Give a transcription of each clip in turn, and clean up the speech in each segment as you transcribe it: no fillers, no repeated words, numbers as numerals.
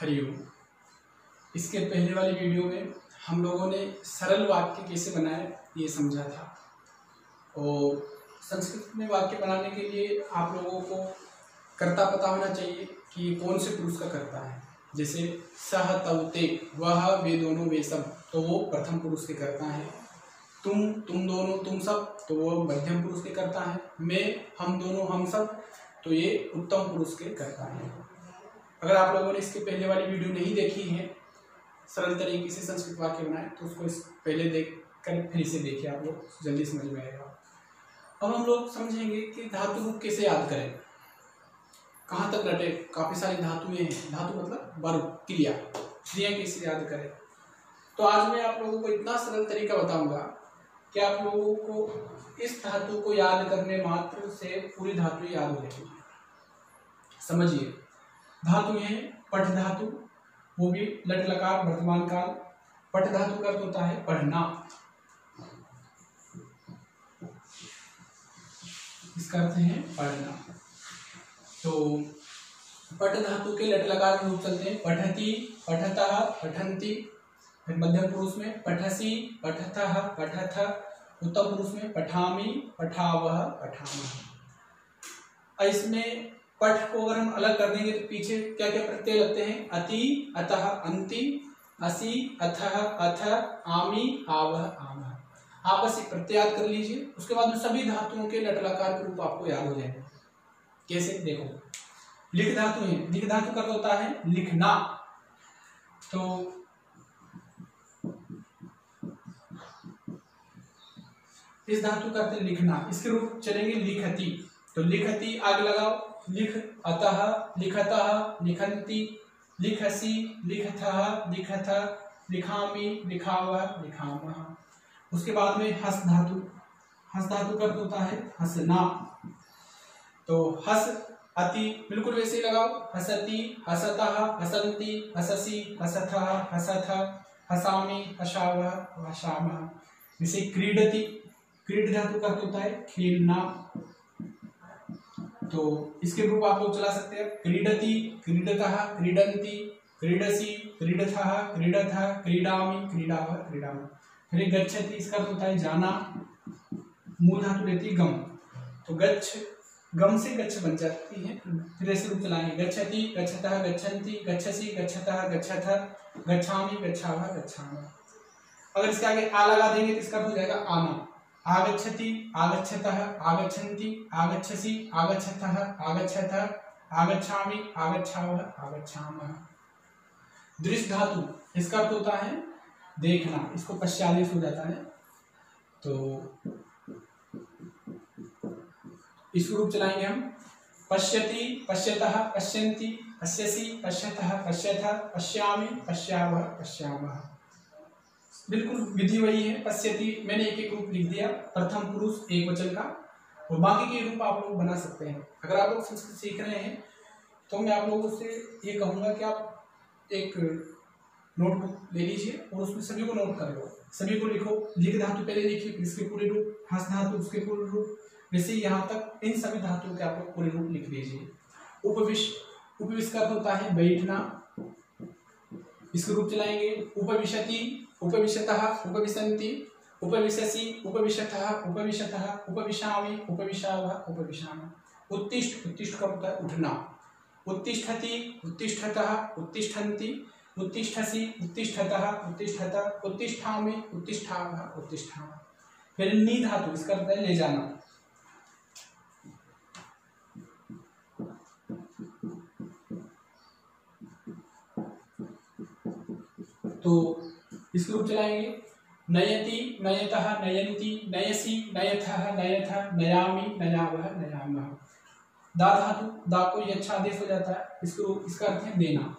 हरिओम। इसके पहले वाली वीडियो में हम लोगों ने सरल वाक्य कैसे बनाए ये समझा था, और संस्कृत में वाक्य बनाने के लिए आप लोगों को कर्ता पता होना चाहिए कि ये कौन से पुरुष का कर्ता है। जैसे सह तव ते, वह वे दोनों वे सब, तो वो प्रथम पुरुष के कर्ता है। तुम दोनों तुम सब, तो वो मध्यम पुरुष के कर्ता है। मैं हम दोनों हम सब, तो ये उत्तम पुरुष के कर्ता है। अगर आप लोगों ने इसके पहले वाली वीडियो नहीं देखी है, सरल तरीके से संस्कृत वाक्य बनाए, तो उसको इस पहले देख कर फिर इसे देखिए, आप लोग जल्दी समझ में आएगा। अब हम लोग समझेंगे कि धातु रूप कैसे याद करें, कहाँ तक रटे। काफ़ी सारी धातुएं हैं, धातु मतलब वर्ब, क्रिया कैसे याद करें। तो आज मैं आप लोगों को इतना सरल तरीका बताऊंगा कि आप लोगों को इस धातु को याद करने मात्र से पूरी धातु याद हो जाएगी। समझिए, धातु है पठ धातु, वो भी लट लकार वर्तमान काल। पठ धातु का अर्थ होता है पढ़ना, इसका अर्थ है पढ़ना। तो पठ धातु के लट लकार रूप चलते हैं पठति, पठतः, पठन्ति। फिर मध्यम पुरुष में पठसि, पठतः, पठथ। उत्तम पुरुष में पठामि, पठावः, पठामः। इसमें पठ को अगर हम अलग कर देंगे तो पीछे क्या क्या प्रत्यय लगते हैं? अति, अतः, अंति, असि, अथः, अथ, आमि, आवः, आमः। आप बस प्रत्यय याद कर लीजिए, उसके बाद में सभी धातुओं के लट लकार के रूप आपको याद हो जाएंगे। कैसे? देखो, लिख धातु है, लिख धातु का होता है लिखना। तो इस धातु का अर्थ है लिखना, इसके रूप चलेंगे लिखति। तो लिखति आगे लगाओ, लिख अतः, लिखतः, लिखन्ति, लिखसि, लिखथः, लिखथ, लिखामि, लिखावः, लिखामः। उसके बाद में हस धातु, हस धातु का अर्थ होता है हंसना। तो हस अति बिल्कुल वैसे ही लगाओ, हसति, हसतः, हसन्ति, हससि, हसथः, हसथ, हसामि, हसावः, हसामः। जैसे क्रीडति, क्रीड धातु का अर्थ होता है खेलना। तो इसके रूप आप लोग चला सकते हैं क्रीडति, क्रीडतः, क्रीडन्ति, क्रीडसि, क्रीडथः, क्रीडथ, क्रीडामि, क्रीडावः, क्रीडामः। फिर गच्छति, इसका अर्थ होता है जाना। मूल धातु रहती है गम, तो गच्छ, गम से गच्छ बन जाती है। फिर ऐसे रूप चलाएंगे गच्छति, गच्छतः, गच्छन्ति, गच्छसि, गच्छतः, गच्छथ, गच्छामि, गच्छावः, गच्छामः। अगर इसके आगे आ लगा देंगे तो इसका अर्थ हो जाएगा आना। आगच्छति, आगच्छतः, आगच्छन्ति, आगच्छसि, आगच्छतः, आगच्छथ, आगच्छामि, आगच्छावः, आगच्छामः। दृश्य धातु, इसका अर्थ होता है देखना, इसको पश्चादेश हो जाता है। तो इसको रूप चलाएंगे हम पश्यति, पश्यतः, पश्यन्ति, पश्यसि, पश्यतः, पश्यथ, पश्यामि, पश्यावः, पश्यामः। बिल्कुल विधि वही है। पश्यति मैंने एक एक रूप लिख दिया, प्रथम पुरुष एक वचन का, और बाकी के रूप आप लोग बना सकते हैं। अगर आप लोग संस्कृत सीख रहे हैं तो मैं आप लोगों से ये कहूँगा कि आप एक नोटबुक ले लीजिए और उसमें सभी को नोट कर लो, सभी को लिखो। लिख धातु पहले लिखिए, इसके पूरे रूप, हंस धातु उसके पूरे रूप, वैसे यहाँ तक इन सभी धातुओं के आप लोग पूरे रूप लिख लीजिए। उपविश, उपविश का होता है बैठना, इसके रूप चलाएंगे उपविशति, उपविशतः, उपविशन्ति, उपविशसि, उपविशथः, उपविशतः, उपविशामि, उपविशावः, उपविशामः। उत्तिष्ठ, उत्तिष्ठ का होता है उठना। उत्तिष्ठति, उत्तिष्ठतः, उत्तिष्ठन्ति, उत्तिष्ठसि, उत्तिष्ठतः, उत्तिष्ठत, उत्तिष्ठामि, उत्तिष्ठावः, उत्तिष्ठामः। फिर नी धातु, इसका अर्थ है ले जाना। तो इसके रूप चलाएंगे नयति, नयतः, नयन्ति, नयसि, नयथः, नयथ, नयामि, नयावः, नयामः। दा धातु, दा को यच्छादेश हो जाता है, इसके रूप, इसका अर्थ है देना।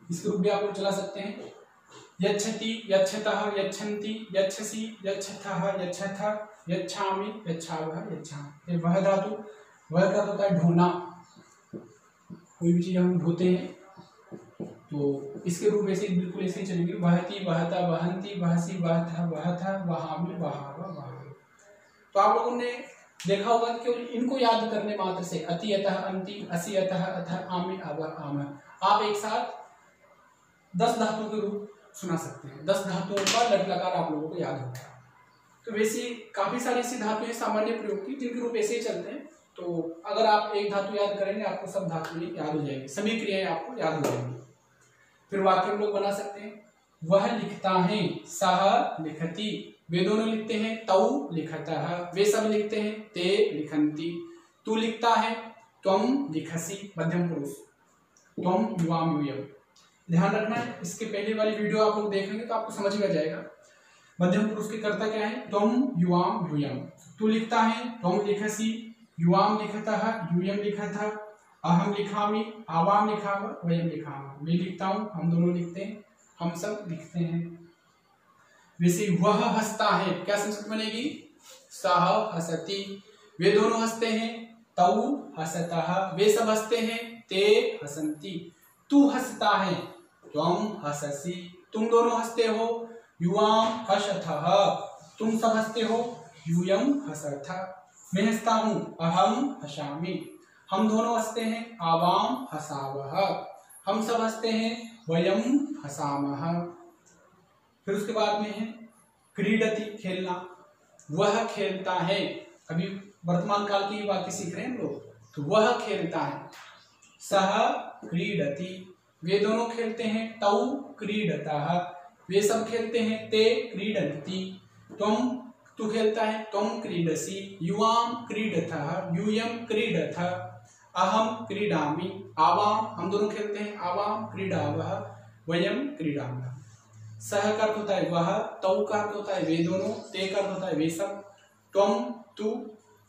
इसके रूप भी आप लोग चला सकते हैं यच्छति, यच्छतः, यच्छन्ति, यच्छसि, यच्छथः, यच्छथ, यच्छामि, यच्छावः, यच्छामि। वह धातु, वह का होता है ढोना, कोई भी चीज हम ढोते हैं। तो इसके रूप ऐसे बिल्कुल ऐसे ही चलेंगे वहति, वहता, वहन्ति, वहसि, वहथ, वहथ, वहामि, वहाव, वहाव। तो आप लोगों ने देखा होगा कि इनको याद करने मात्र से अति, अतः, अंति, असि, अतः, अथ, आमि, आवः, आमः, आप एक साथ 10 धातुओं के रूप सुना सकते हैं। 10 धातुओं का लट लकार आप लोगों को याद होगा। तो वैसे काफी सारी ऐसी धातुएं सामान्य प्रयोग की जिनके रूप ऐसे ही चलते हैं। तो अगर आप एक धातु याद करेंगे आपको सब धातुएं याद हो जाएंगी, सभी क्रियाएं आपको याद हो जाएंगी। फिर वाक्य हम लोग बना सकते हैं। वह लिखता है, सह लिखती, वे दोनों लिखते हैं, तौ लिखतः, वे सब लिखते हैं, ते लिखन्ति, तू लिखता है, त्वं लिखसि, मध्यम पुरुष, त्वं युवाम यूयम। ध्यान रखना है, इसके पहले वाली वीडियो आप लोग देखेंगे तो आपको समझ में आ जाएगा। मध्यम पुरुष के कर्ता क्या है, त्वं युवाम यूयम, तू लिखता है, त्वं लिखसि, युवाम लिखतः, यूयम लिखतः, अहम लिखामि, आवाम लिखाव, वयम लिखामः, मैं लिखता हूँ, हम दोनों लिखते हैं, हम सब लिखते हैं। वैसे वह हंसता है, क्या संस्कृत बनेगी, सह हसति, वे दोनों हंसते हैं, तौ हसतः, वे सब हंसते हैं, ते हसन्ति, तू हंसता है, त्वं हससि, तुम दोनों हंसते हो, युवाम हसथः, तुम सब हंसते हो, यूयम हसथः, मैं हंसता हूँ, अहम हसामि, हम दोनों हंसते हैं, आवाम हसावः, हम सब हंसते हैं, वयम हसामः। फिर उसके बाद में है क्रीडति, खेलना, वह खेलता है, अभी वर्तमान काल की वाक्य सीख रहे हैं हम लोग, तो वह खेलता है, सह क्रीडति, वे दोनों खेलते हैं, तौ क्रीडतः, वे सब खेलते हैं, ते क्रीडन्ति, त्वं तू खेलता है, त्वं क्रीडसि, युवाम क्रीडतः, यूयम क्रीडतः, अहम क्रीडामि, आवाम हम दोनों खेलते हैं, आवाम क्रीडावः, वयम क्रीडामः। सह का अर्थ होता है वह, तौ का अर्थ होता है वे दोनों, ते का अर्थ होता है वे सब, त्वं तू,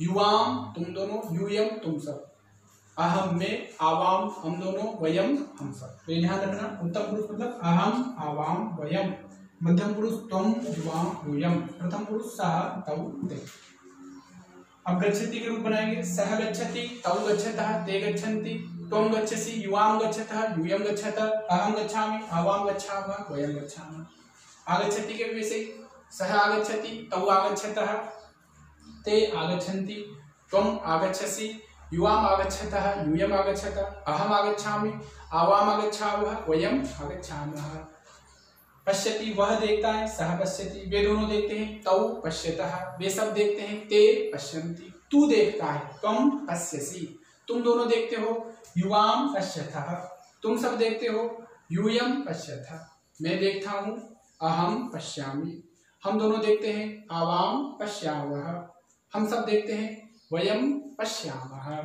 युवाम तुम दोनों, यूयम तुम सब, अहम में, आवाम हम दोनों, वयम हम सब। तो ये ध्यान रखना, उत्तम पुरुष मतलब अहम, आवाम, वयम, मध्यम पुरुष त्वं, युवाम, यूयम, प्रथम पुरुष सह, तौ, ते। अब गच्छति के रूप बनाएंगे, सह गच्छति, तौ गच्छतः, ते गच्छन्ति, त्वं गच्छसि, युवाम गच्छतः, यूयम गच्छतः, अहम गच्छामि, आवाम गच्छामः, वयम गच्छामः। आगच्छति के विषय, सह आगच्छति, तौ आगच्छतः, ते आगच्छन्ति, त्वं आगच्छसि, युवाम आगच्छतः, यूयम आगच्छतः, अहम आगच्छामि, आवाम आगच्छावः, वयम आगच्छामः। पश्यति, वह देखता है, सह पश्यति, वे दोनों देखते हैं, तौ पश्यतः, वे सब देखते हैं, ते पश्यन्ति, तू देखता है, त्वं पश्यसि, तुम दोनों देखते हो, युवाम पश्यतः, तुम सब देखते हो, यूयम पश्यतः, मैं देखता हूँ, अहम पश्यामि, हम दोनों देखते हैं, आवाम पश्यावः, हम सब देखते हैं, वयम पश्यामः।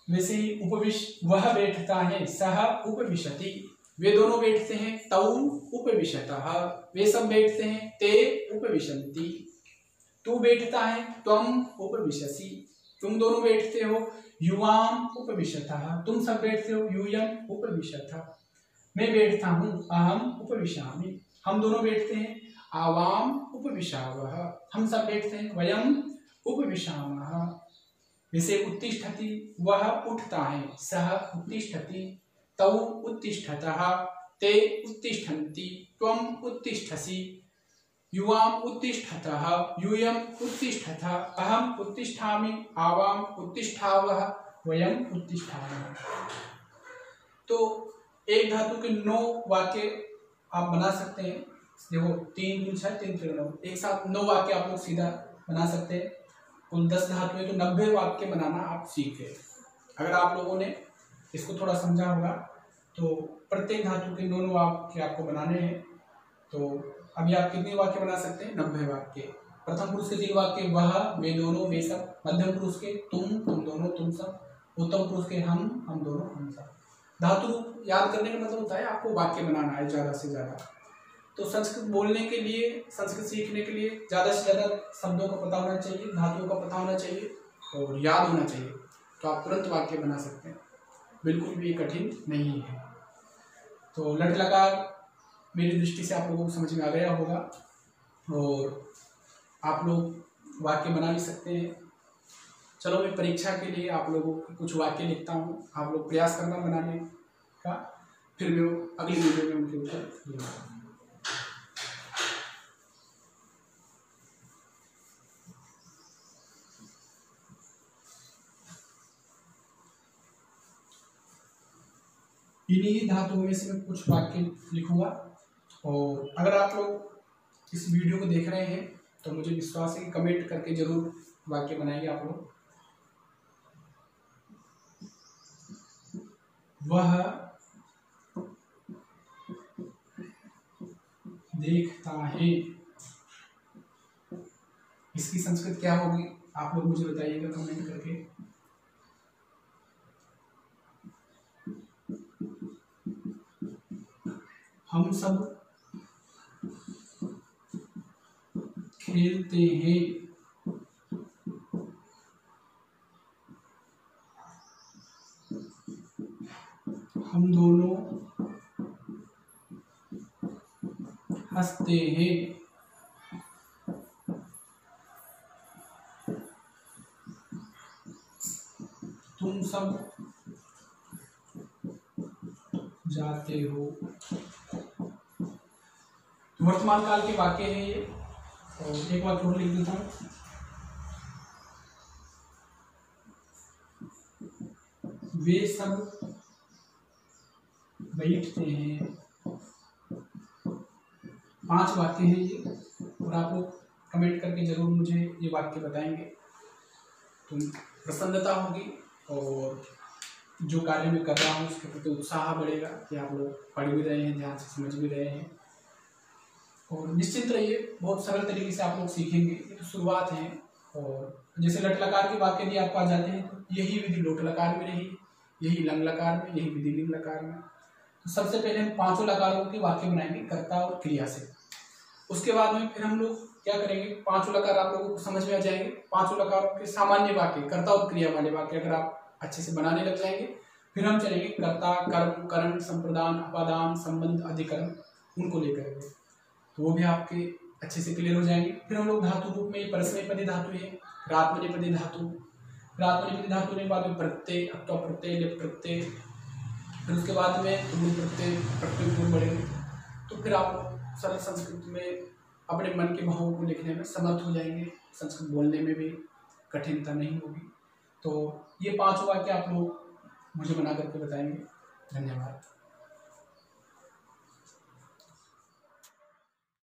वैसे ही उपविश, वह बैठता है, सह उपविशति, वे दोनों बैठते हैं, तौ उपविशतः, वे सब बैठते हैं, ते उपविशन्ति, तू बैठता है, त्वं उपविशसि, तुम दोनों बैठते हो, युवाम उपविशतः, तुम सब बैठते हो, यूयम उपविशतः, मैं बैठता हूँ, अहम उपविशामि, हम दोनों बैठते हैं, आवाम उपविशावः, हम सब बैठते हैं, वयम उपविशामः। वैसे उत्तिष्ठति, वह उठता है, सह उत्तिष्ठति, तौ उत्तिष्ठतः, ते उत्तिष्ठन्ति, त्वं उत्तिष्ठसि, युवाम उत्तिष्ठतः, यूयम उत्तिष्ठतः, अहम उत्तिष्ठामि, आवाम उत्तिष्ठावः, वयम उत्तिष्ठामः। तो एक धातु के 9 वाक्य आप बना सकते हैं। देखो 3 दूनी 6 3 3 9, एक साथ 9 वाक्य आप लोग सीधा बना सकते हैं। कुल 10 धातु है तो 90 वाक्य बनाना आप सीख गए। अगर आप लोगों ने इसको थोड़ा समझा होगा तो प्रत्येक धातु के 9 वाक्य आपको बनाने हैं। तो अभी आप कितने वाक्य बना सकते हैं? 90 वाक्य। प्रथम पुरुष के 3 वाक्य, वह, वे दोनों, वे सब। मध्यम पुरुष के तुम दोनों, तुम सब। उत्तम पुरुष के हम दोनों, हम सब। धातु याद करने का मतलब होता है आपको वाक्य बनाना है ज़्यादा से ज़्यादा। तो संस्कृत बोलने के लिए, संस्कृत सीखने के लिए ज़्यादा से ज़्यादा शब्दों का पता होना चाहिए, धातुओं का पता होना चाहिए और याद होना चाहिए, तो आप तुरंत वाक्य बना सकते हैं। बिल्कुल भी कठिन नहीं है। तो लट लकार मेरी दृष्टि से आप लोगों को समझ में आ गया होगा और आप लोग वाक्य बना भी सकते हैं। चलो मैं परीक्षा के लिए आप लोगों को कुछ वाक्य लिखता हूँ, आप लोग प्रयास करना बनाने का, फिर मैं अगली वीडियो में उनके ऊपर लूँगा। इन्हीं धातुओं में से मैं कुछ वाक्य लिखूंगा। और अगर आप लोग इस वीडियो को देख रहे हैं तो मुझे विश्वास है कि कमेंट करके जरूर वाक्य बनाएंगे आप लोग। वह देखता है, इसकी संस्कृत क्या होगी आप लोग मुझे बताइएगा कमेंट करके। हम सब खेलते हैं, हम दोनों हंसते हैं, तुम सब जाते हो। वर्तमान काल के वाक्य है ये। और एक बार और लिख देता हूँ। वे सब बैठते हैं। 5 वाक्य हैं ये, और आप लोग कमेंट करके जरूर मुझे ये वाक्य बताएंगे तो प्रसन्नता होगी और जो कार्य मैं कर रहा हूँ उसके प्रति उत्साह बढ़ेगा कि आप लोग पढ़ भी रहे हैं, ध्यान से समझ भी रहे हैं। और निश्चिंत रहिए, बहुत सरल तरीके से आप लोग सीखेंगे, ये तो शुरुआत है। और जैसे लट लकार के वाक्य यदि आपको आ जाते हैं तो यही विधि लोट लकार में रही, यही लंग लकार में, यही विधि लिंग लकार में। तो सबसे पहले हम 5 लकारों के वाक्य बनाएंगे कर्ता और क्रिया से। उसके बाद में फिर हम लोग क्या करेंगे, 5 लकार आप लोगों को समझ में आ जाएंगे। 5 लकारों के सामान्य वाक्य, कर्ता और क्रिया वाले वाक्य अगर आप अच्छे से बनाने लग जाएंगे, फिर हम चलेंगे कर्ता, कर्म, करण, संप्रदान, अपादान, संबंध, अधिकरण, उनको लेकर के, तो वो भी आपके अच्छे से क्लियर हो जाएंगे। फिर हम लोग धातु रूप में परस्मैपदी धातु है, फिर आत्मनेपदी धातु, फिर आत्मनेपदी धातु के बाद में प्रत्यय, अक्तो प्रत्यय, लिप प्रत्यय, फिर उसके बाद में तुम प्रत्यय, प्रत्यय गुण बढ़ेंगे। तो फिर आप सरल संस्कृत में अपने मन के भावों को लिखने में समर्थ हो जाएंगे, संस्कृत बोलने में भी कठिनता नहीं होगी। तो ये 5 वाक्य आप लोग मुझे बना करके बताएंगे। धन्यवाद।